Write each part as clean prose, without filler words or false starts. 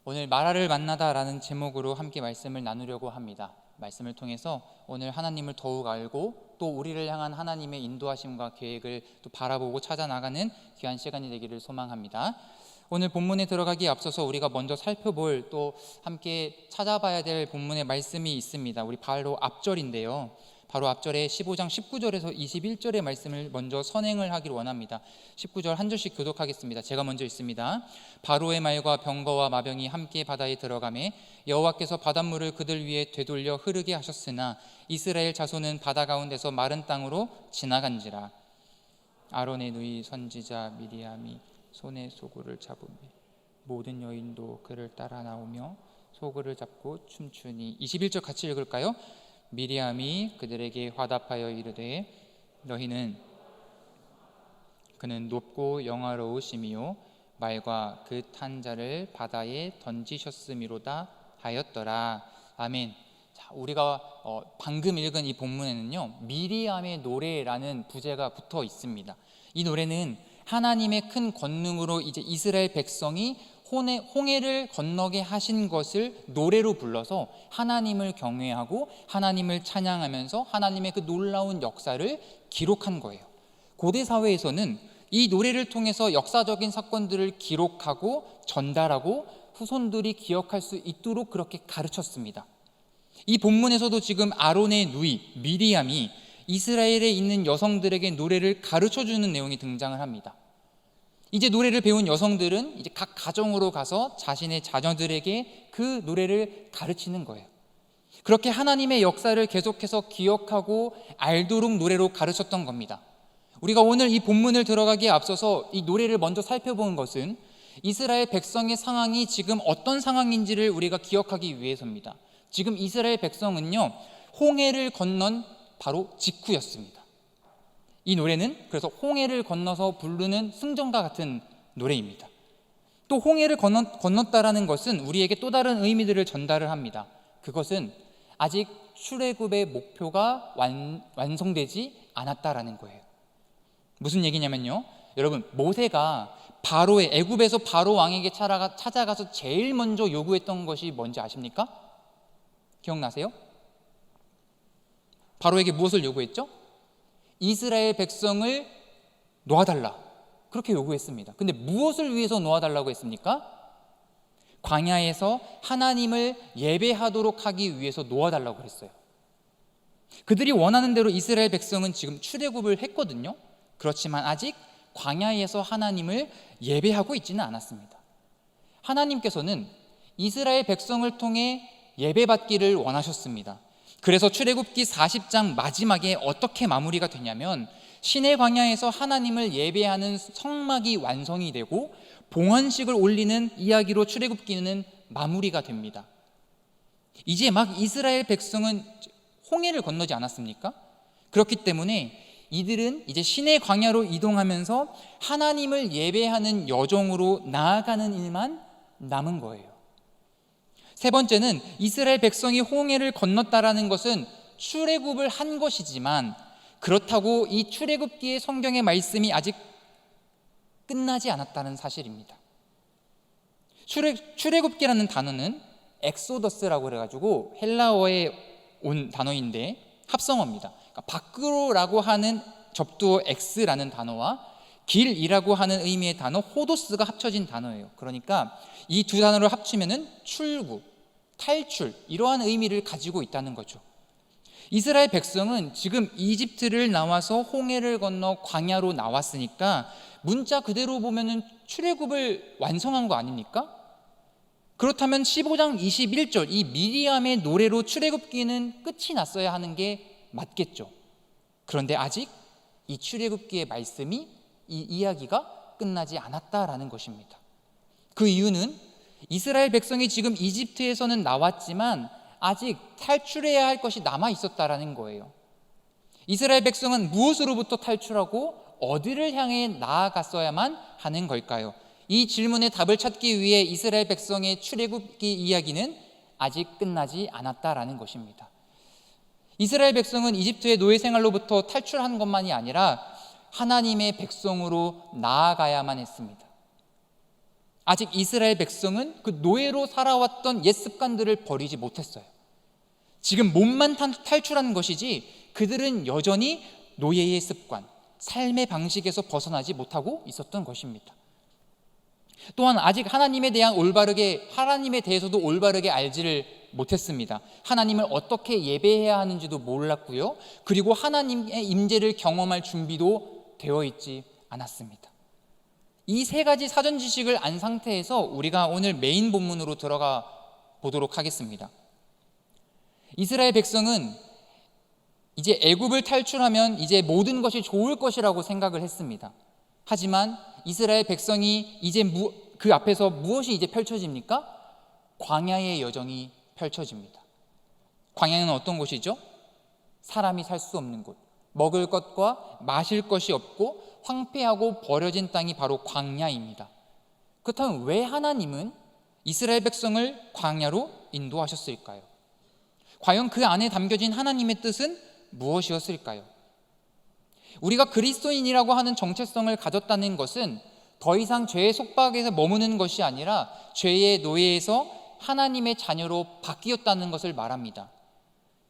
오늘 마라를 만나다라는 제목으로 함께 말씀을 나누려고 합니다. 말씀을 통해서 오늘 하나님을 더욱 알고 또 우리를 향한 하나님의 인도하심과 계획을 또 바라보고 찾아나가는 귀한 시간이 되기를 소망합니다. 오늘 본문에 들어가기에 앞서서 우리가 먼저 살펴볼 또 함께 찾아봐야 될 본문의 말씀이 있습니다. 우리 바로 앞절인데요. 바로 앞절에 15장 19절에서 21절의 말씀을 먼저 선행을 하기를 원합니다. 19절 한 절씩 교독하겠습니다. 제가 먼저 읽습니다. 바로의 말과 병거와 마병이 함께 바다에 들어가매 여호와께서 바닷물을 그들 위에 되돌려 흐르게 하셨으나 이스라엘 자손은 바다 가운데서 마른 땅으로 지나간지라. 아론의 누이 선지자 미리암이 손에 소굴을 잡으며 모든 여인도 그를 따라 나오며 소굴을 잡고 춤추니. 21절 같이 읽을까요? 미리암이 그들에게 화답하여 이르되 그는 높고 영화로우심이요 말과 그 탄 자를 바다에 던지셨음이로다 하였더라. 아멘. 자, 우리가 방금 읽은 이 본문에는요, 미리암의 노래라는 부제가 붙어 있습니다. 이 노래는 하나님의 큰 권능으로 이제 이스라엘 백성이 홍해를 건너게 하신 것을 노래로 불러서 하나님을 경외하고 하나님을 찬양하면서 하나님의 그 놀라운 역사를 기록한 거예요. 고대 사회에서는 이 노래를 통해서 역사적인 사건들을 기록하고 전달하고 후손들이 기억할 수 있도록 그렇게 가르쳤습니다. 이 본문에서도 지금 아론의 누이 미리암이 이스라엘에 있는 여성들에게 노래를 가르쳐주는 내용이 등장을 합니다. 이제 노래를 배운 여성들은 이제 각 가정으로 가서 자신의 자녀들에게 그 노래를 가르치는 거예요. 그렇게 하나님의 역사를 계속해서 기억하고 알도록 노래로 가르쳤던 겁니다. 우리가 오늘 이 본문을 들어가기에 앞서서 이 노래를 먼저 살펴본 것은 이스라엘 백성의 상황이 지금 어떤 상황인지를 우리가 기억하기 위해서입니다. 지금 이스라엘 백성은요, 홍해를 건넌 바로 직후였습니다. 이 노래는 그래서 홍해를 건너서 부르는 승전과 같은 노래입니다. 또 홍해를 건넜다라는 것은 우리에게 또 다른 의미들을 전달을 합니다. 그것은 아직 출애굽의 목표가 완성되지 않았다라는 거예요. 무슨 얘기냐면요, 여러분, 모세가 애굽에서 바로 왕에게 찾아가서 제일 먼저 요구했던 것이 뭔지 아십니까? 기억나세요? 바로에게 무엇을 요구했죠? 이스라엘 백성을 놓아달라, 그렇게 요구했습니다. 근데 무엇을 위해서 놓아달라고 했습니까? 광야에서 하나님을 예배하도록 하기 위해서 놓아달라고 했어요. 그들이 원하는 대로 이스라엘 백성은 지금 출애굽을 했거든요. 그렇지만 아직 광야에서 하나님을 예배하고 있지는 않았습니다. 하나님께서는 이스라엘 백성을 통해 예배받기를 원하셨습니다. 그래서 출애굽기 40장 마지막에 어떻게 마무리가 되냐면 시내 광야에서 하나님을 예배하는 성막이 완성이 되고 봉헌식을 올리는 이야기로 출애굽기는 마무리가 됩니다. 이제 막 이스라엘 백성은 홍해를 건너지 않았습니까? 그렇기 때문에 이들은 이제 시내 광야로 이동하면서 하나님을 예배하는 여정으로 나아가는 일만 남은 거예요. 세 번째는 이스라엘 백성이 홍해를 건넜다라는 것은 출애굽을 한 것이지만 그렇다고 이 출애굽기의 성경의 말씀이 아직 끝나지 않았다는 사실입니다. 출애굽기라는 단어는 엑소더스라고 그래가지고 헬라어에 온 단어인데 합성어입니다. 그러니까 밖으로라고 하는 접두어 엑스라는 단어와 길이라고 하는 의미의 단어 호도스가 합쳐진 단어예요. 그러니까 이 두 단어를 합치면은 출구, 탈출, 이러한 의미를 가지고 있다는 거죠. 이스라엘 백성은 지금 이집트를 나와서 홍해를 건너 광야로 나왔으니까 문자 그대로 보면은 출애굽을 완성한 거 아닙니까? 그렇다면 15장 21절 이 미리암의 노래로 출애굽기는 끝이 났어야 하는 게 맞겠죠. 그런데 아직 이 출애굽기의 말씀이 이 이야기가 끝나지 않았다라는 것입니다. 그 이유는 이스라엘 백성이 지금 이집트에서는 나왔지만 아직 탈출해야 할 것이 남아 있었다라는 거예요. 이스라엘 백성은 무엇으로부터 탈출하고 어디를 향해 나아갔어야만 하는 걸까요? 이 질문의 답을 찾기 위해 이스라엘 백성의 출애굽기 이야기는 아직 끝나지 않았다라는 것입니다. 이스라엘 백성은 이집트의 노예 생활로부터 탈출한 것만이 아니라 하나님의 백성으로 나아가야만 했습니다. 아직 이스라엘 백성은 그 노예로 살아왔던 옛 습관들을 버리지 못했어요. 지금 몸만 탈출한 것이지 그들은 여전히 노예의 습관, 삶의 방식에서 벗어나지 못하고 있었던 것입니다. 또한 아직 하나님에 대해서도 올바르게 알지를 못했습니다. 하나님을 어떻게 예배해야 하는지도 몰랐고요. 그리고 하나님의 임재를 경험할 준비도 되어 있지 않았습니다. 이 세 가지 사전 지식을 안 상태에서 우리가 오늘 메인 본문으로 들어가 보도록 하겠습니다. 이스라엘 백성은 이제 애굽을 탈출하면 이제 모든 것이 좋을 것이라고 생각을 했습니다. 하지만 이스라엘 백성이 이제 그 앞에서 무엇이 이제 펼쳐집니까? 광야의 여정이 펼쳐집니다. 광야는 어떤 곳이죠? 사람이 살 수 없는 곳, 먹을 것과 마실 것이 없고 황폐하고 버려진 땅이 바로 광야입니다. 그렇다면 왜 하나님은 이스라엘 백성을 광야로 인도하셨을까요? 과연 그 안에 담겨진 하나님의 뜻은 무엇이었을까요? 우리가 그리스도인이라고 하는 정체성을 가졌다는 것은 더 이상 죄의 속박에서 머무는 것이 아니라 죄의 노예에서 하나님의 자녀로 바뀌었다는 것을 말합니다.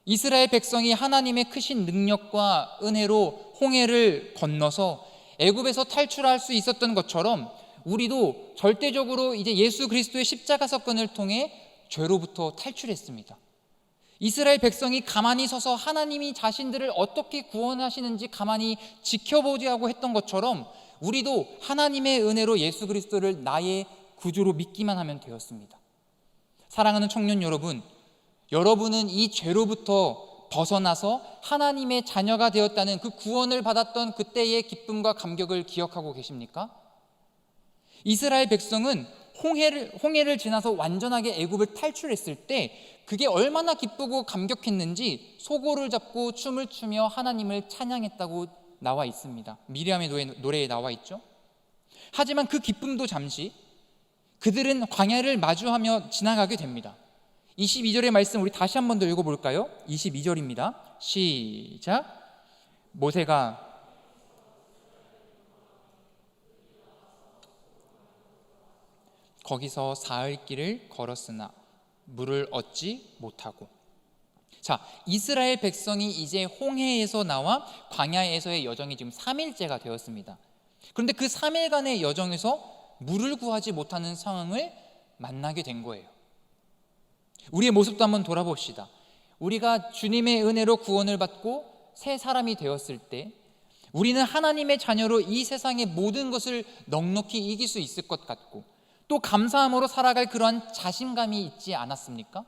이스라엘 백성이 하나님의 크신 능력과 은혜로 홍해를 건너서 애굽에서 탈출할 수 있었던 것처럼 우리도 절대적으로 이제 예수 그리스도의 십자가 사건을 통해 죄로부터 탈출했습니다. 이스라엘 백성이 가만히 서서 하나님이 자신들을 어떻게 구원하시는지 가만히 지켜보자고 했던 것처럼 우리도 하나님의 은혜로 예수 그리스도를 나의 구주로 믿기만 하면 되었습니다. 사랑하는 청년 여러분, 여러분은 이 죄로부터 벗어나서 하나님의 자녀가 되었다는 그 구원을 받았던 그때의 기쁨과 감격을 기억하고 계십니까? 이스라엘 백성은 홍해를 지나서 완전하게 애굽을 탈출했을 때 그게 얼마나 기쁘고 감격했는지 소고를 잡고 춤을 추며 하나님을 찬양했다고 나와 있습니다. 미리암의 노래에 나와 있죠. 하지만 그 기쁨도 잠시 그들은 광야를 마주하며 지나가게 됩니다. 22절의 말씀 우리 다시 한 번 더 읽어볼까요? 22절입니다. 시작. 모세가 거기서 사흘 길을 걸었으나 물을 얻지 못하고. 자, 이스라엘 백성이 이제 홍해에서 나와 광야에서의 여정이 지금 3일째가 되었습니다. 그런데 그 3일간의 여정에서 물을 구하지 못하는 상황을 만나게 된 거예요. 우리의 모습도 한번 돌아봅시다. 우리가 주님의 은혜로 구원을 받고 새 사람이 되었을 때 우리는 하나님의 자녀로 이 세상의 모든 것을 넉넉히 이길 수 있을 것 같고 또 감사함으로 살아갈 그러한 자신감이 있지 않았습니까?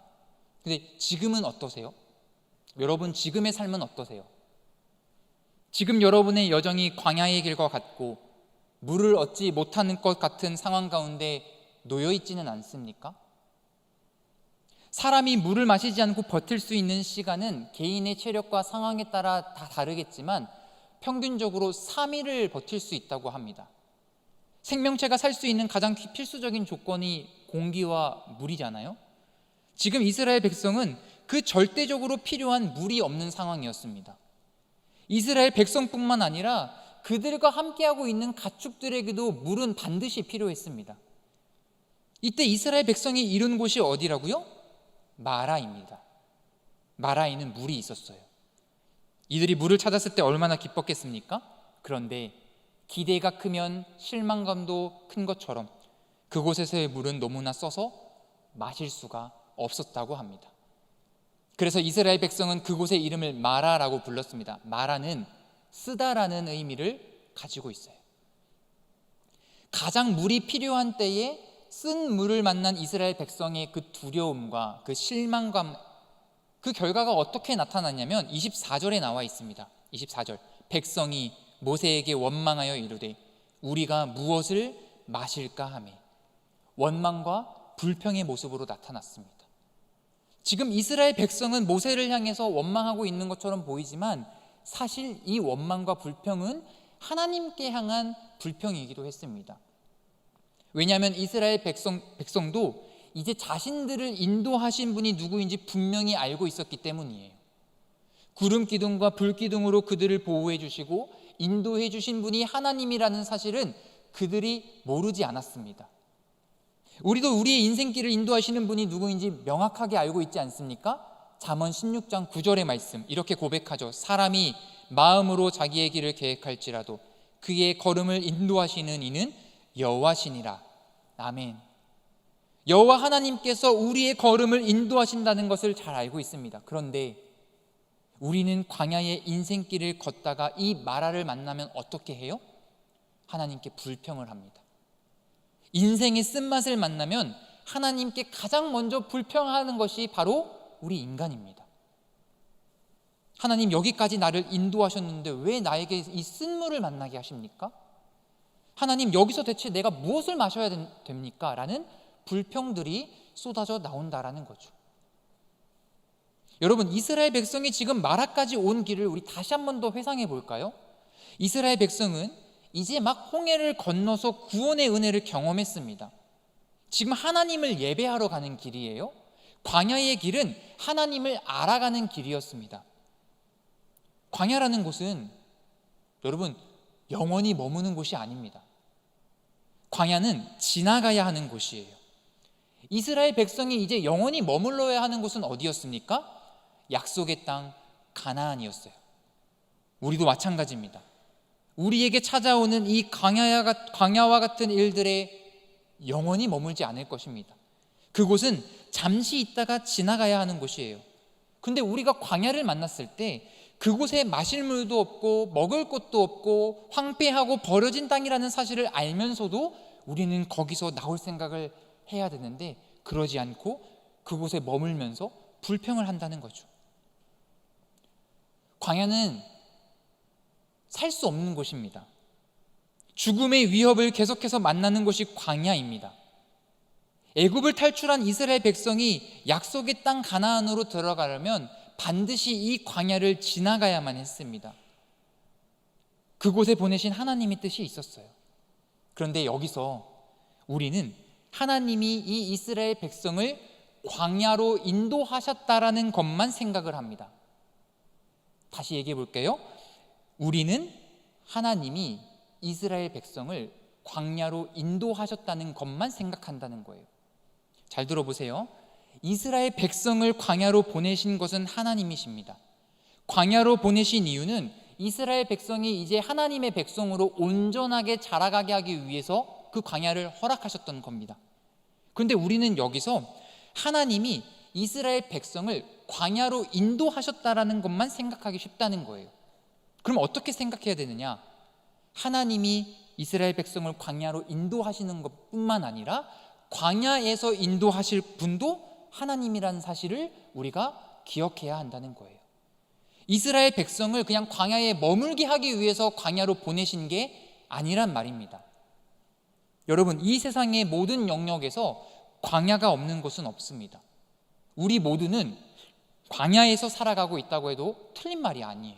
근데 지금은 어떠세요? 여러분 지금의 삶은 어떠세요? 지금 여러분의 여정이 광야의 길과 같고 물을 얻지 못하는 것 같은 상황 가운데 놓여 있지는 않습니까? 사람이 물을 마시지 않고 버틸 수 있는 시간은 개인의 체력과 상황에 따라 다 다르겠지만 평균적으로 3일을 버틸 수 있다고 합니다. 생명체가 살 수 있는 가장 필수적인 조건이 공기와 물이잖아요. 지금 이스라엘 백성은 그 절대적으로 필요한 물이 없는 상황이었습니다. 이스라엘 백성뿐만 아니라 그들과 함께하고 있는 가축들에게도 물은 반드시 필요했습니다. 이때 이스라엘 백성이 이룬 곳이 어디라고요? 마라입니다. 마라에는 물이 있었어요. 이들이 물을 찾았을 때 얼마나 기뻤겠습니까? 그런데 기대가 크면 실망감도 큰 것처럼 그곳에서의 물은 너무나 써서 마실 수가 없었다고 합니다. 그래서 이스라엘 백성은 그곳의 이름을 마라라고 불렀습니다. 마라는 쓰다라는 의미를 가지고 있어요. 가장 물이 필요한 때에 쓴 물을 만난 이스라엘 백성의 그 두려움과 그 실망감, 그 결과가 어떻게 나타났냐면 24절에 나와 있습니다. 24절, 백성이 모세에게 원망하여 이르되 우리가 무엇을 마실까 하매. 원망과 불평의 모습으로 나타났습니다. 지금 이스라엘 백성은 모세를 향해서 원망하고 있는 것처럼 보이지만 사실 이 원망과 불평은 하나님께 향한 불평이기도 했습니다. 왜냐하면 이스라엘 백성도 이제 자신들을 인도하신 분이 누구인지 분명히 알고 있었기 때문이에요. 구름 기둥과 불 기둥으로 그들을 보호해 주시고 인도해 주신 분이 하나님이라는 사실은 그들이 모르지 않았습니다. 우리도 우리의 인생길을 인도하시는 분이 누구인지 명확하게 알고 있지 않습니까? 잠언 16장 9절의 말씀 이렇게 고백하죠. 사람이 마음으로 자기의 길을 계획할지라도 그의 걸음을 인도하시는 이는 여호와시니라. 아멘. 여호와 하나님께서 우리의 걸음을 인도하신다는 것을 잘 알고 있습니다. 그런데 우리는 광야의 인생길을 걷다가 이 마라를 만나면 어떻게 해요? 하나님께 불평을 합니다. 인생의 쓴맛을 만나면 하나님께 가장 먼저 불평하는 것이 바로 우리 인간입니다. 하나님, 여기까지 나를 인도하셨는데 왜 나에게 이 쓴물을 만나게 하십니까? 하나님, 여기서 대체 내가 무엇을 마셔야 됩니까? 라는 불평들이 쏟아져 나온다라는 거죠. 여러분, 이스라엘 백성이 지금 마라까지 온 길을 우리 다시 한 번 더 회상해 볼까요? 이스라엘 백성은 이제 막 홍해를 건너서 구원의 은혜를 경험했습니다. 지금 하나님을 예배하러 가는 길이에요. 광야의 길은 하나님을 알아가는 길이었습니다. 광야라는 곳은 여러분 영원히 머무는 곳이 아닙니다. 광야는 지나가야 하는 곳이에요. 이스라엘 백성이 이제 영원히 머물러야 하는 곳은 어디였습니까? 약속의 땅 가나안이었어요. 우리도 마찬가지입니다. 우리에게 찾아오는 이 광야와 같은 일들에 영원히 머물지 않을 것입니다. 그곳은 잠시 있다가 지나가야 하는 곳이에요. 근데 우리가 광야를 만났을 때 그곳에 마실 물도 없고 먹을 것도 없고 황폐하고 버려진 땅이라는 사실을 알면서도 우리는 거기서 나올 생각을 해야 되는데 그러지 않고 그곳에 머물면서 불평을 한다는 거죠. 광야는 살 수 없는 곳입니다. 죽음의 위협을 계속해서 만나는 곳이 광야입니다. 애굽을 탈출한 이스라엘 백성이 약속의 땅 가나안으로 들어가려면 반드시 이 광야를 지나가야만 했습니다. 그곳에 보내신 하나님의 뜻이 있었어요. 그런데 여기서 우리는 하나님이 이 이스라엘 백성을 광야로 인도하셨다라는 것만 생각을 합니다. 다시 얘기해 볼게요. 우리는 하나님이 이스라엘 백성을 광야로 인도하셨다는 것만 생각한다는 거예요. 잘 들어보세요. 이스라엘 백성을 광야로 보내신 것은 하나님이십니다. 광야로 보내신 이유는 이스라엘 백성이 이제 하나님의 백성으로 온전하게 자라가게 하기 위해서 그 광야를 허락하셨던 겁니다. 그런데 우리는 여기서 하나님이 이스라엘 백성을 광야로 인도하셨다라는 것만 생각하기 쉽다는 거예요. 그럼 어떻게 생각해야 되느냐? 하나님이 이스라엘 백성을 광야로 인도하시는 것뿐만 아니라 광야에서 인도하실 분도 하나님이라는 사실을 우리가 기억해야 한다는 거예요. 이스라엘 백성을 그냥 광야에 머물게 하기 위해서 광야로 보내신 게 아니란 말입니다. 여러분, 이 세상의 모든 영역에서 광야가 없는 곳은 없습니다. 우리 모두는 광야에서 살아가고 있다고 해도 틀린 말이 아니에요.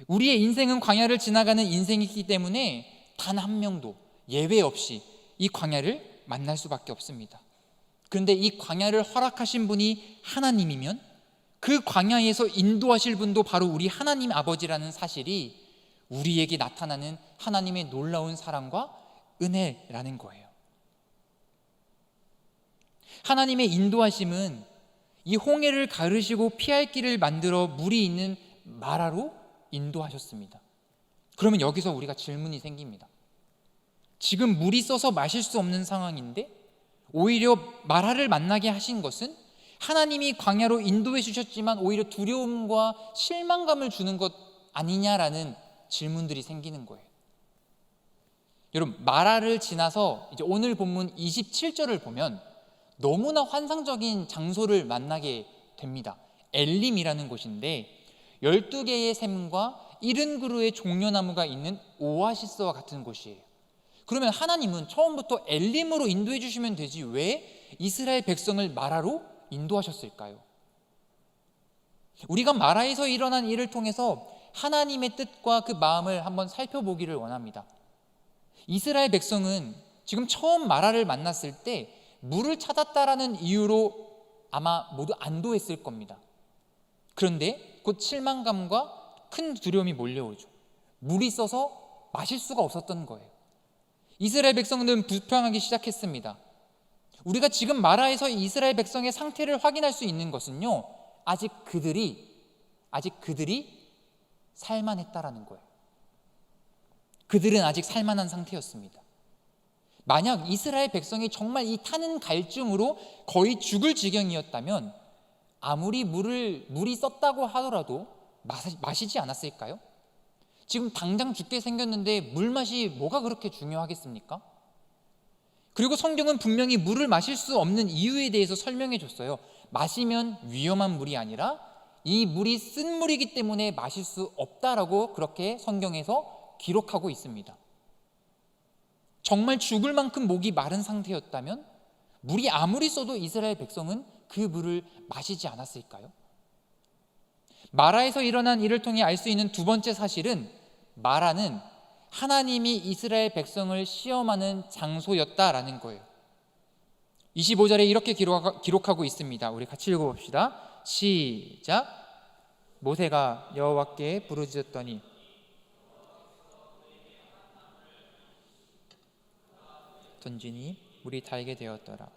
우리의 인생은 광야를 지나가는 인생이기 때문에 단 한 명도 예외 없이 이 광야를 만날 수밖에 없습니다. 그런데 이 광야를 허락하신 분이 하나님이면 그 광야에서 인도하실 분도 바로 우리 하나님 아버지라는 사실이 우리에게 나타나는 하나님의 놀라운 사랑과 은혜라는 거예요. 하나님의 인도하심은 이 홍해를 가르시고 피할 길을 만들어 물이 있는 마라로 인도하셨습니다. 그러면 여기서 우리가 질문이 생깁니다. 지금 물이 써서 마실 수 없는 상황인데 오히려 마라를 만나게 하신 것은 하나님이 광야로 인도해 주셨지만 오히려 두려움과 실망감을 주는 것 아니냐라는 질문들이 생기는 거예요. 여러분, 마라를 지나서 이제 오늘 본문 27절을 보면 너무나 환상적인 장소를 만나게 됩니다. 엘림이라는 곳인데 12개의 샘과 70그루의 종려나무가 있는 오아시스와 같은 곳이에요. 그러면 하나님은 처음부터 엘림으로 인도해 주시면 되지 왜 이스라엘 백성을 마라로 인도하셨을까요? 우리가 마라에서 일어난 일을 통해서 하나님의 뜻과 그 마음을 한번 살펴보기를 원합니다. 이스라엘 백성은 지금 처음 마라를 만났을 때 물을 찾았다라는 이유로 아마 모두 안도했을 겁니다. 그런데 곧 실망감과 큰 두려움이 몰려오죠. 물이 써서 마실 수가 없었던 거예요. 이스라엘 백성들은 불평하기 시작했습니다. 우리가 지금 마라에서 이스라엘 백성의 상태를 확인할 수 있는 것은요, 아직 그들이 살만했다라는 거예요. 그들은 아직 살만한 상태였습니다. 만약 이스라엘 백성이 정말 이 타는 갈증으로 거의 죽을 지경이었다면 아무리 물이 썼다고 하더라도 마시지 않았을까요? 지금 당장 죽게 생겼는데 물맛이 뭐가 그렇게 중요하겠습니까? 그리고 성경은 분명히 물을 마실 수 없는 이유에 대해서 설명해 줬어요. 마시면 위험한 물이 아니라 이 물이 쓴 물이기 때문에 마실 수 없다라고 그렇게 성경에서 기록하고 있습니다. 정말 죽을 만큼 목이 마른 상태였다면 물이 아무리 써도 이스라엘 백성은 그 물을 마시지 않았을까요? 마라에서 일어난 일을 통해 알 수 있는 두 번째 사실은 마라는 하나님이 이스라엘 백성을 시험하는 장소였다라는 거예요. 25절에 이렇게 기록하고 있습니다. 우리 같이 읽어봅시다. 시작. 모세가 여호와께 부르짖었더니 던지니 물이 달게 되었더라.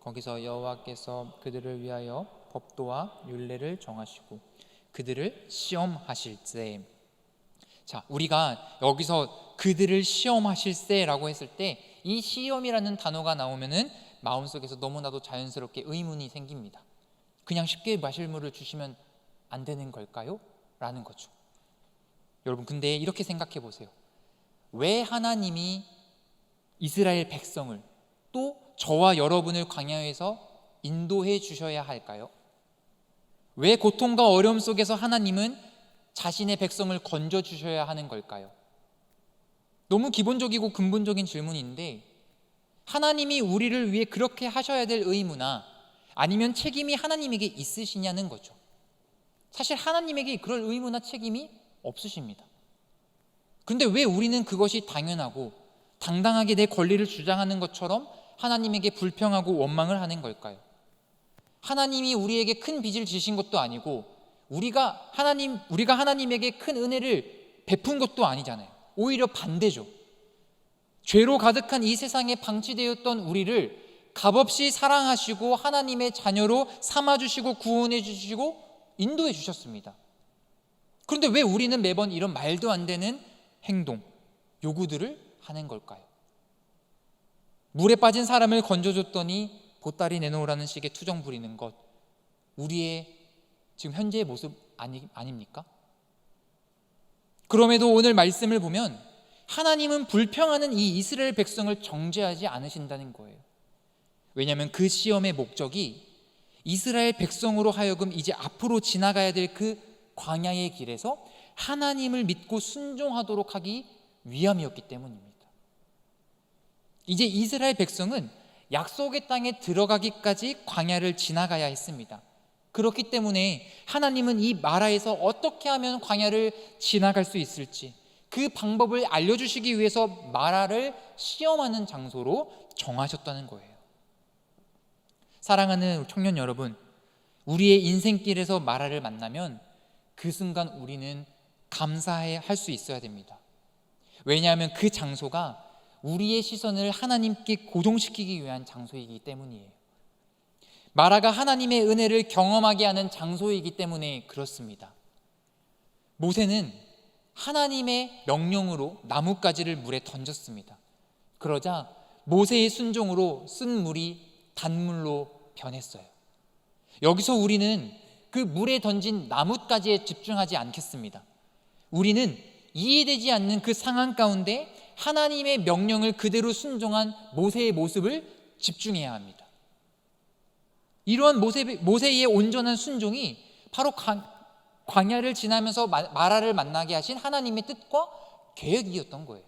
거기서 여호와께서 그들을 위하여 법도와 율례를 정하시고 그들을 시험하실세. 자, 우리가 여기서 그들을 시험하실세라고 했을 때 이 시험이라는 단어가 나오면은 마음속에서 너무나도 자연스럽게 의문이 생깁니다. 그냥 쉽게 마실 물을 주시면 안 되는 걸까요? 라는 거죠. 여러분, 근데 이렇게 생각해 보세요. 왜 하나님이 이스라엘 백성을 또 저와 여러분을 광야에서 인도해 주셔야 할까요? 왜 고통과 어려움 속에서 하나님은 자신의 백성을 건져 주셔야 하는 걸까요? 너무 기본적이고 근본적인 질문인데 하나님이 우리를 위해 그렇게 하셔야 될 의무나 아니면 책임이 하나님에게 있으시냐는 거죠. 사실 하나님에게 그럴 의무나 책임이 없으십니다. 근데 왜 우리는 그것이 당연하고 당당하게 내 권리를 주장하는 것처럼 하나님에게 불평하고 원망을 하는 걸까요? 하나님이 우리에게 큰 빚을 지신 것도 아니고 우리가 하나님에게 큰 은혜를 베푼 것도 아니잖아요. 오히려 반대죠. 죄로 가득한 이 세상에 방치되었던 우리를 값없이 사랑하시고 하나님의 자녀로 삼아주시고 구원해 주시고 인도해 주셨습니다. 그런데 왜 우리는 매번 이런 말도 안 되는 행동, 요구들을 하는 걸까요? 물에 빠진 사람을 건져줬더니 보따리 내놓으라는 식의 투정 부리는 것, 우리의 지금 현재의 모습 아닙니까? 그럼에도 오늘 말씀을 보면 하나님은 불평하는 이 이스라엘 백성을 정죄하지 않으신다는 거예요. 왜냐하면 그 시험의 목적이 이스라엘 백성으로 하여금 이제 앞으로 지나가야 될 그 광야의 길에서 하나님을 믿고 순종하도록 하기 위함이었기 때문입니다. 이제 이스라엘 백성은 약속의 땅에 들어가기까지 광야를 지나가야 했습니다. 그렇기 때문에 하나님은 이 마라에서 어떻게 하면 광야를 지나갈 수 있을지 그 방법을 알려주시기 위해서 마라를 시험하는 장소로 정하셨다는 거예요. 사랑하는 청년 여러분, 우리의 인생길에서 마라를 만나면 그 순간 우리는 감사해 할 수 있어야 됩니다. 왜냐하면 그 장소가 우리의 시선을 하나님께 고정시키기 위한 장소이기 때문이에요. 마라가 하나님의 은혜를 경험하게 하는 장소이기 때문에 그렇습니다. 모세는 하나님의 명령으로 나뭇가지를 물에 던졌습니다. 그러자 모세의 순종으로 쓴 물이 단물로 변했어요. 여기서 우리는 그 물에 던진 나뭇가지에 집중하지 않겠습니다. 우리는 이해되지 않는 그 상황 가운데 하나님의 명령을 그대로 순종한 모세의 모습을 집중해야 합니다. 이러한 모세의 온전한 순종이 바로 광야를 지나면서 마라를 만나게 하신 하나님의 뜻과 계획이었던 거예요.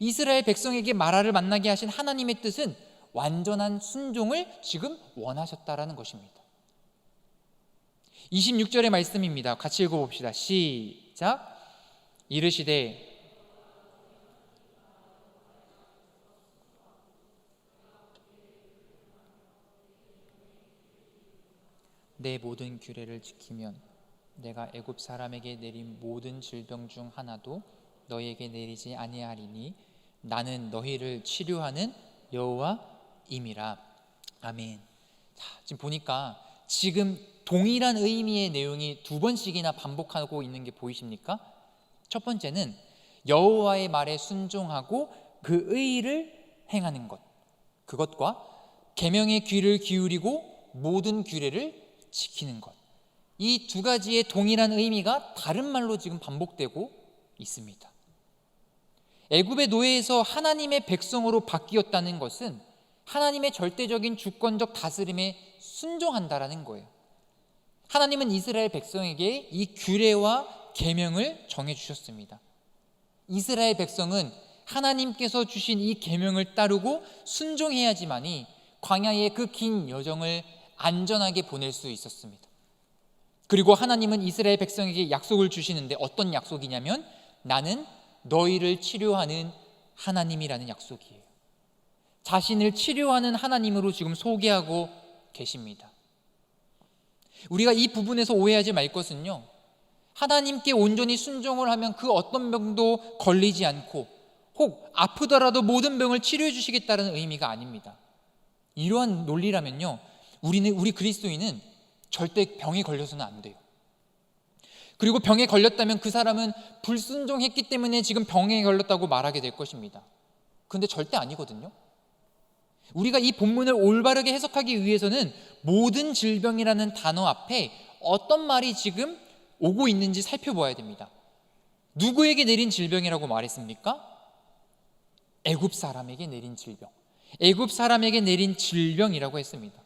이스라엘 백성에게 마라를 만나게 하신 하나님의 뜻은 완전한 순종을 지금 원하셨다라는 것입니다. 26절의 말씀입니다. 같이 읽어봅시다. 시작. 이르시되 내 모든 규례를 지키면 내가 애굽 사람에게 내린 모든 질병 중 하나도 너희에게 내리지 아니하리니 나는 너희를 치료하는 여호와임이라. 아멘. 자, 지금 보니까 지금 동일한 의미의 내용이 두 번씩이나 반복하고 있는 게 보이십니까? 첫 번째는 여호와의 말에 순종하고 그 의를 행하는 것, 그것과 계명의 귀를 기울이고 모든 규례를 지키는 것, 이 두 가지의 동일한 의미가 다른 말로 지금 반복되고 있습니다. 애굽의 노예에서 하나님의 백성으로 바뀌었다는 것은 하나님의 절대적인 주권적 다스림에 순종한다라는 거예요. 하나님은 이스라엘 백성에게 이 규례와 계명을 정해주셨습니다. 이스라엘 백성은 하나님께서 주신 이 계명을 따르고 순종해야지만이 광야의 그 긴 여정을 안전하게 보낼 수 있었습니다. 그리고 하나님은 이스라엘 백성에게 약속을 주시는데 어떤 약속이냐면 나는 너희를 치료하는 하나님이라는 약속이에요. 자신을 치료하는 하나님으로 지금 소개하고 계십니다. 우리가 이 부분에서 오해하지 말 것은요, 하나님께 온전히 순종을 하면 그 어떤 병도 걸리지 않고 혹 아프더라도 모든 병을 치료해 주시겠다는 의미가 아닙니다. 이러한 논리라면요, 우리 그리스도인은 절대 병에 걸려서는 안 돼요. 그리고 병에 걸렸다면 그 사람은 불순종했기 때문에 지금 병에 걸렸다고 말하게 될 것입니다. 그런데 절대 아니거든요. 우리가 이 본문을 올바르게 해석하기 위해서는 모든 질병이라는 단어 앞에 어떤 말이 지금 오고 있는지 살펴봐야 됩니다. 누구에게 내린 질병이라고 말했습니까? 애굽 사람에게 내린 질병, 애굽 사람에게 내린 질병이라고 했습니다.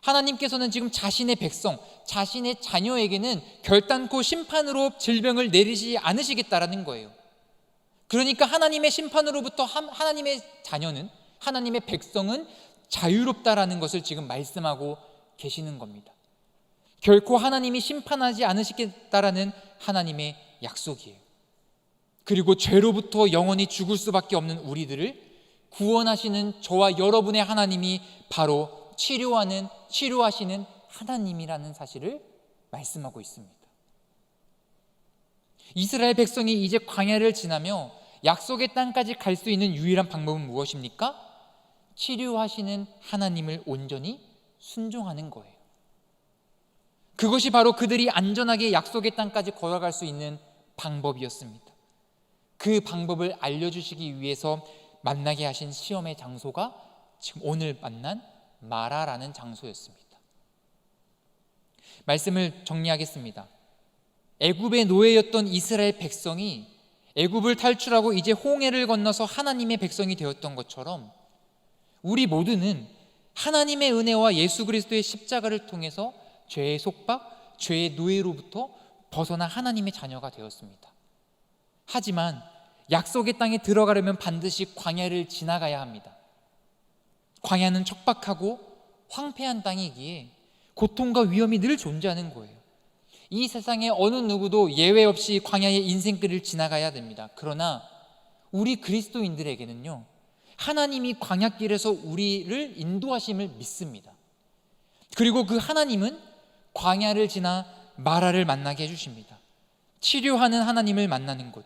하나님께서는 지금 자신의 백성, 자신의 자녀에게는 결단코 심판으로 질병을 내리지 않으시겠다라는 거예요. 그러니까 하나님의 심판으로부터 하나님의 자녀는, 하나님의 백성은 자유롭다라는 것을 지금 말씀하고 계시는 겁니다. 결코 하나님이 심판하지 않으시겠다라는 하나님의 약속이에요. 그리고 죄로부터 영원히 죽을 수밖에 없는 우리들을 구원하시는 저와 여러분의 하나님이 바로 치료하시는 하나님이라는 사실을 말씀하고 있습니다. 이스라엘 백성이 이제 광야를 지나며 약속의 땅까지 갈 수 있는 유일한 방법은 무엇입니까? 치료하시는 하나님을 온전히 순종하는 거예요. 그것이 바로 그들이 안전하게 약속의 땅까지 걸어갈 수 있는 방법이었습니다. 그 방법을 알려주시기 위해서 만나게 하신 시험의 장소가 지금 오늘 만난 마라라는 장소였습니다. 말씀을 정리하겠습니다. 애굽의 노예였던 이스라엘 백성이 애굽을 탈출하고 이제 홍해를 건너서 하나님의 백성이 되었던 것처럼 우리 모두는 하나님의 은혜와 예수 그리스도의 십자가를 통해서 죄의 속박, 죄의 노예로부터 벗어나 하나님의 자녀가 되었습니다. 하지만 약속의 땅에 들어가려면 반드시 광야를 지나가야 합니다. 광야는 척박하고 황폐한 땅이기에 고통과 위험이 늘 존재하는 거예요. 이 세상에 어느 누구도 예외 없이 광야의 인생길을 지나가야 됩니다. 그러나 우리 그리스도인들에게는요, 하나님이 광야길에서 우리를 인도하심을 믿습니다. 그리고 그 하나님은 광야를 지나 마라를 만나게 해주십니다. 치료하는 하나님을 만나는 곳,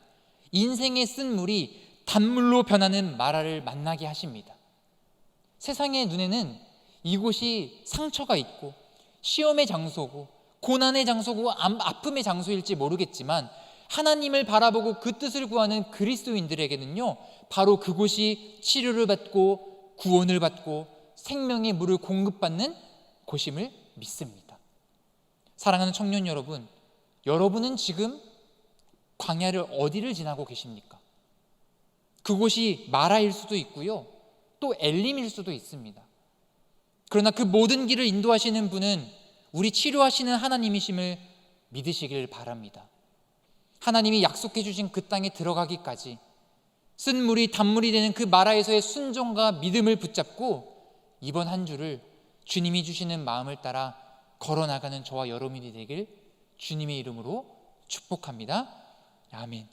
인생의 쓴물이 단물로 변하는 마라를 만나게 하십니다. 세상의 눈에는 이곳이 상처가 있고 시험의 장소고 고난의 장소고 아픔의 장소일지 모르겠지만 하나님을 바라보고 그 뜻을 구하는 그리스도인들에게는요, 바로 그곳이 치료를 받고 구원을 받고 생명의 물을 공급받는 곳임을 믿습니다. 사랑하는 청년 여러분, 여러분은 지금 광야를 어디를 지나고 계십니까? 그곳이 마라일 수도 있고요, 또 엘림일 수도 있습니다. 그러나 그 모든 길을 인도하시는 분은 우리 치료하시는 하나님이심을 믿으시길 바랍니다. 하나님이 약속해 주신 그 땅에 들어가기까지 쓴물이 단물이 되는 그 마라에서의 순종과 믿음을 붙잡고 이번 한 주를 주님이 주시는 마음을 따라 걸어나가는 저와 여러분이 되길 주님의 이름으로 축복합니다. 아멘.